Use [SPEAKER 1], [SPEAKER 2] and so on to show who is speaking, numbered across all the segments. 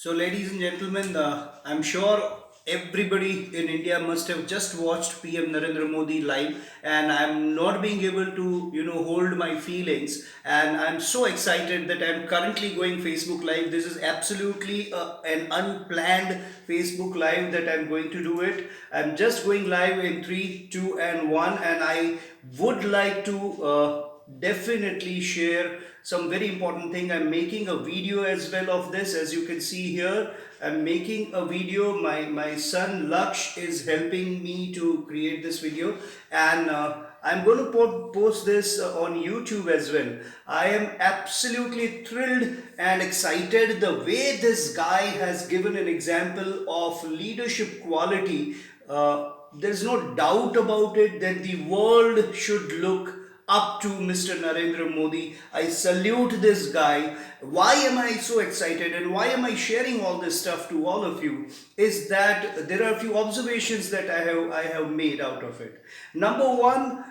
[SPEAKER 1] So, ladies and gentlemen, I'm sure everybody in India must have just watched PM Narendra Modi live, and I'm not being able to, hold my feelings. And I'm so excited that I'm currently going Facebook Live. This is absolutely an unplanned Facebook Live that I'm going to do it. I'm just going live in three, two, and one, and I would like to. Definitely share some very important thing. I'm making a video as well of this. As you can see here, I'm making a video. My son Laksh is helping me to create this video, and I'm going to post this on YouTube as well. I am absolutely thrilled and excited the way this guy has given an example of leadership quality. There's no doubt about it that the world should look up to Mr. Narendra Modi. I salute this guy. Why am I so excited and why am I sharing all this stuff to all of you? Is that there are a few observations that I have made out of it. Number one,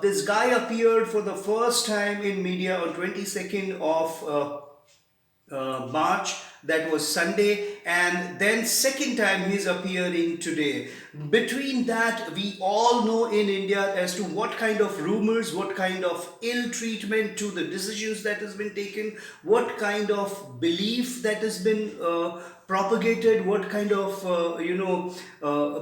[SPEAKER 1] this guy appeared for the first time in media on 22nd of March, that was Sunday, and then second time he's appearing today. Between that, we all know in India as to what kind of rumors, what kind of ill treatment to the decisions that has been taken, what kind of belief that has been propagated, what kind of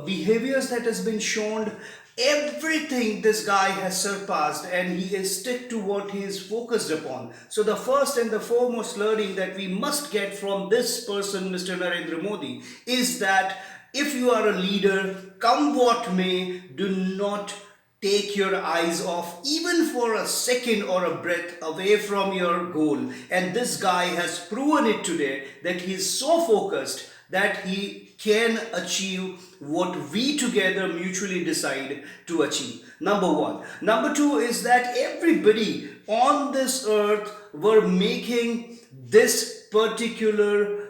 [SPEAKER 1] behaviors that has been shown. Everything this guy has surpassed, and he is stick to what he is focused upon. So the first and the foremost learning that we must get from this person, Mr. Narendra Modi, is that if you are a leader, come what may, do not take your eyes off even for a second or a breath away from your goal. And this guy has proven it today that he is so focused that he can achieve what we together mutually decide to achieve. Number one. Number two is that everybody on this earth were making this particular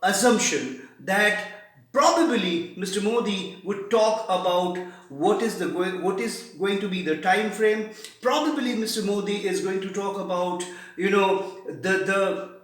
[SPEAKER 1] assumption that probably Mr. Modi would talk about what is going to be the time frame. Probably Mr. Modi is going to talk about the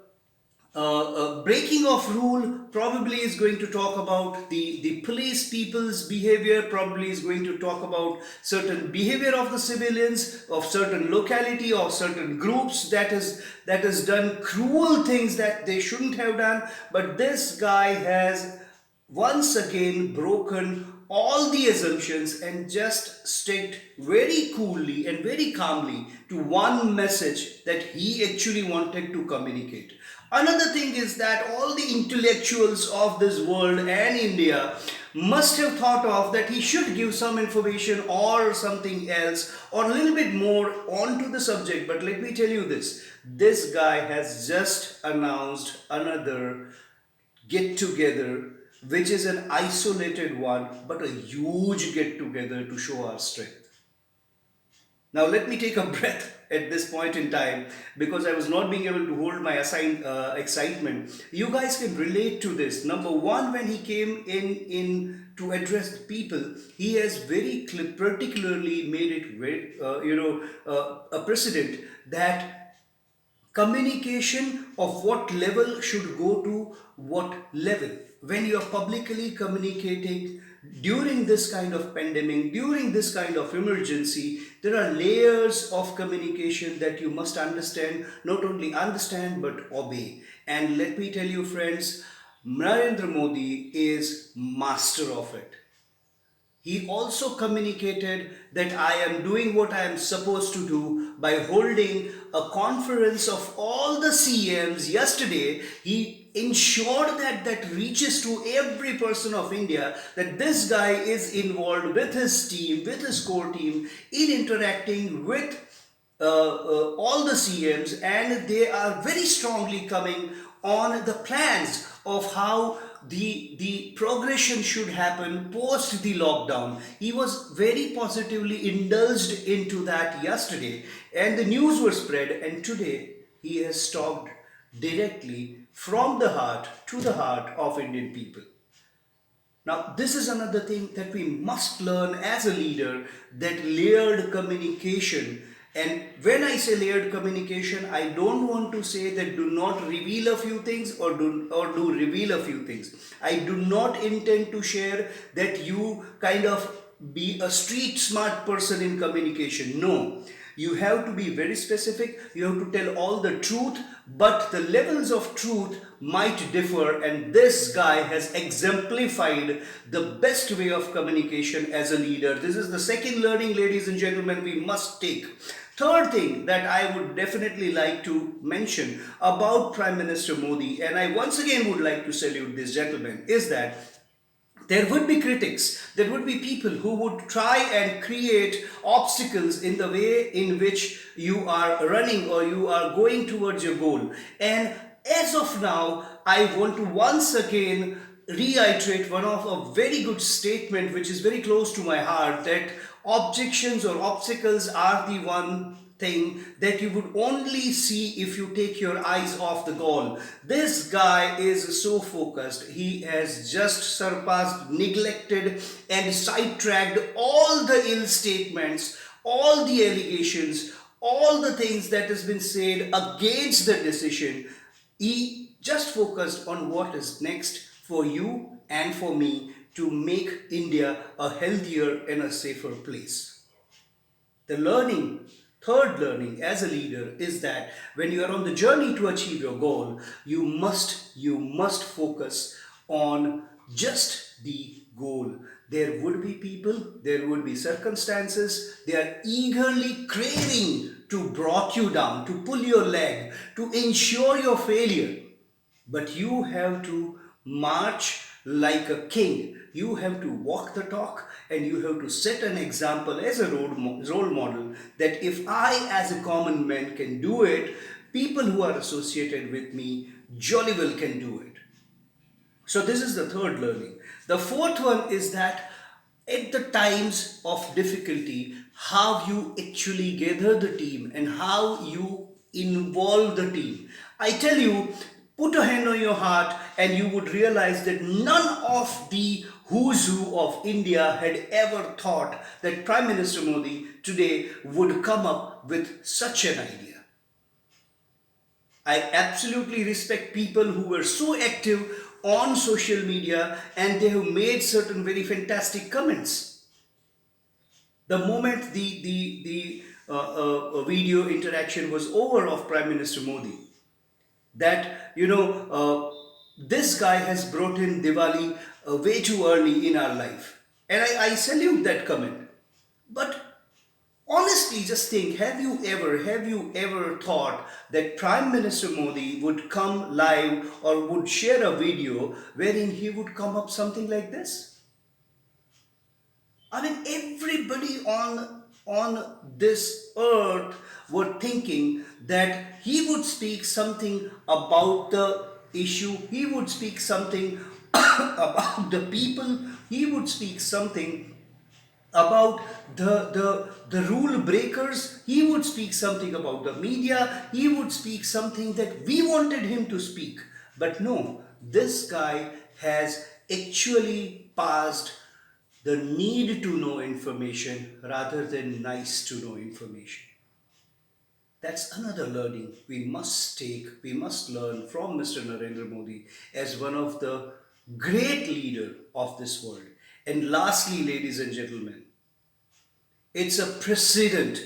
[SPEAKER 1] breaking of rule. Probably is going to talk about the police people's behavior. Probably is going to talk about certain behavior of the civilians of certain locality or certain groups that has done cruel things that they shouldn't have done. But this guy has once again broken all the assumptions and just sticked very coolly and very calmly to one message that he actually wanted to communicate. Another thing is that all the intellectuals of this world and India must have thought of that he should give some information or something else or a little bit more onto the subject. But let me tell you this guy has just announced another get together, which is an isolated one, but a huge get together to show our strength. Now, let me take a breath at this point in time because I was not being able to hold my excitement. You guys can relate to this. Number one, when he came in to address the people, he has particularly made it very, a precedent that communication of what level should go to what level. When you are publicly communicating during this kind of pandemic, during this kind of emergency, there are layers of communication that you must understand, not only understand but obey. And let me tell you, friends, Narendra Modi is master of it. He also communicated that I am doing what I am supposed to do by holding a conference of all the CMs yesterday. He ensured that reaches to every person of India that this guy is involved with his team, with his core team, in interacting with all the CMs, and they are very strongly coming on the plans of how the progression should happen post the lockdown. He was very positively indulged into that yesterday, and the news was spread, and today he has talked directly from the heart to the heart of Indian people. Now, this is another thing that we must learn as a leader, that layered communication And when I say layered communication, I don't want to say that do not reveal a few things or do reveal a few things. I do not intend to share that you kind of be a street smart person in communication. No. You have to be very specific, you have to tell all the truth, but the levels of truth might differ, and this guy has exemplified the best way of communication as a leader. This is the second learning, ladies and gentlemen, we must take. Third thing that I would definitely like to mention about Prime Minister Modi, and I once again would like to salute this gentleman, is that there would be critics, there would be people who would try and create obstacles in the way in which you are running or you are going towards your goal. And as of now, I want to once again reiterate one of a very good statement which is very close to my heart, that objections or obstacles are the one thing that you would only see if you take your eyes off the goal. This guy is so focused. He has just surpassed, neglected, and sidetracked all the ill statements, all the allegations, all the things that has been said against the decision. He just focused on what is next for you and for me to make India a healthier and a safer place. The learning, third learning as a leader is that when you are on the journey to achieve your goal, you must focus on just the goal. There would be people, there would be circumstances, they are eagerly craving to brought you down, to pull your leg, to ensure your failure. But you have to march like a king. You have to walk the talk and you have to set an example as a role model that if I, as a common man, can do it, people who are associated with me jolly well can do it. So, this is the third learning. The fourth one is that at the times of difficulty, how you actually gather the team and how you involve the team. I tell you, put a hand on your heart and you would realize that none of the who's who of India had ever thought that Prime Minister Modi today would come up with such an idea. I absolutely respect people who were so active on social media and they have made certain very fantastic comments. The moment the video interaction was over of Prime Minister Modi, that this guy has brought in Diwali way too early in our life, and I salute that comment. But honestly, just think, have you ever thought that Prime Minister Modi would come live or would share a video wherein he would come up something like this? I mean, everybody on this earth were thinking that he would speak something about the issue, he would speak something about the people, he would speak something about the rule breakers, he would speak something about the media, he would speak something that we wanted him to speak. But no, this guy has actually passed the need to know information rather than nice to know information. That's another learning we must take, we must learn from Mr. Narendra Modi as one of the great leader of this world. And lastly, ladies and gentlemen, it's a precedent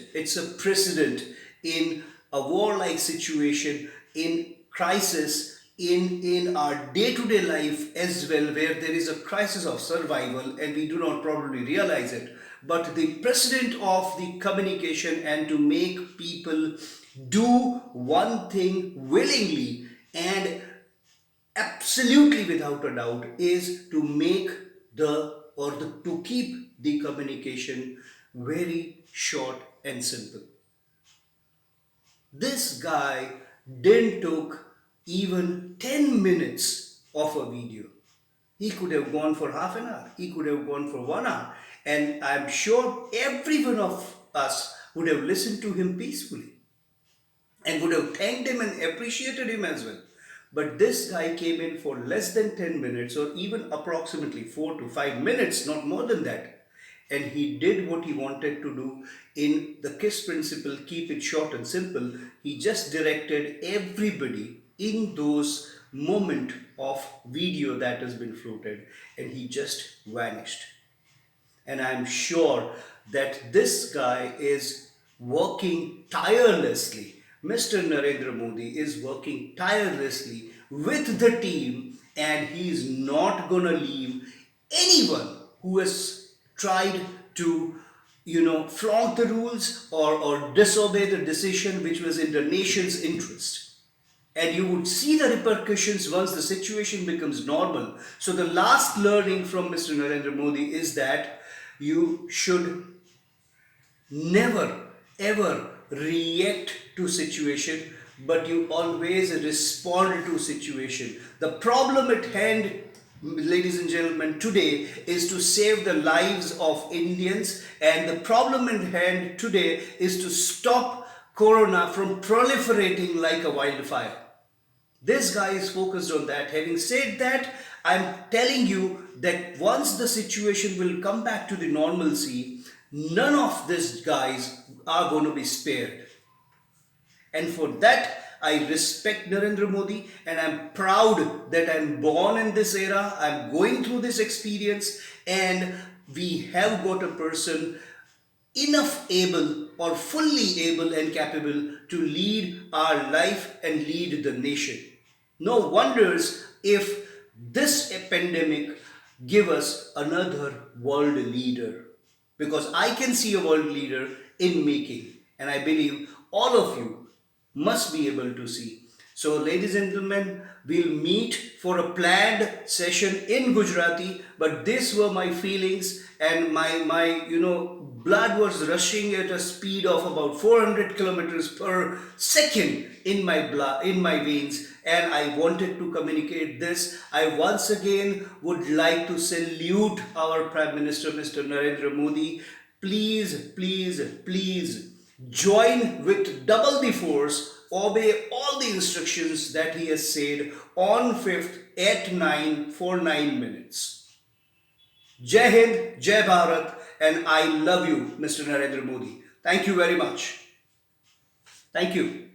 [SPEAKER 1] in a warlike situation, in crisis, in our day-to-day life as well, where there is a crisis of survival and we do not probably realize it. But the precedent of the communication and to make people do one thing willingly and absolutely without a doubt is to make to keep the communication very short and simple. This guy didn't took even 10 minutes of a video. He could have gone for half an hour, he could have gone for 1 hour, and I'm sure every one of us would have listened to him peacefully and would have thanked him and appreciated him as well. But this guy came in for less than 10 minutes or even approximately 4 to 5 minutes, not more than that. and he did what he wanted to do in the KISS principle, keep it short and simple. He just directed everybody in those moment of video that has been floated, and he just vanished. And I'm sure that this guy is working tirelessly. Mr. Narendra Modi is working tirelessly with the team, and he is not going to leave anyone who has tried to flaunt the rules or disobey the decision which was in the nation's interest. And you would see the repercussions once the situation becomes normal. So the last learning from Mr. Narendra Modi is that you should never ever react to situation, but you always respond to situation. The problem at hand, ladies and gentlemen, today is to save the lives of Indians, and the problem at hand today is to stop corona from proliferating like a wildfire. This guy is focused on that. Having said that, I'm telling you that once the situation will come back to the normalcy, none of these guys are going to be spared. And for that, I respect Narendra Modi, and I'm proud that I'm born in this era. I'm going through this experience, and we have got a person enough able or fully able and capable to lead our life and lead the nation. No wonders if this pandemic give us another world leader, because I can see a world leader in making, and I believe all of you must be able to see. So, ladies and gentlemen, we'll meet for a planned session in Gujarati, but these were my feelings, and my blood was rushing at a speed of about 400 kilometers per second in my blood, in my veins, and I wanted to communicate this. I once again would like to salute our Prime Minister, Mr. Narendra Modi. Please, please, please join with double the force, obey all the instructions that he has said on 5th at 9 for 9 minutes. Jai Hind, Jai Bharat, and I love you, Mr. Narendra Modi. Thank you very much. Thank you.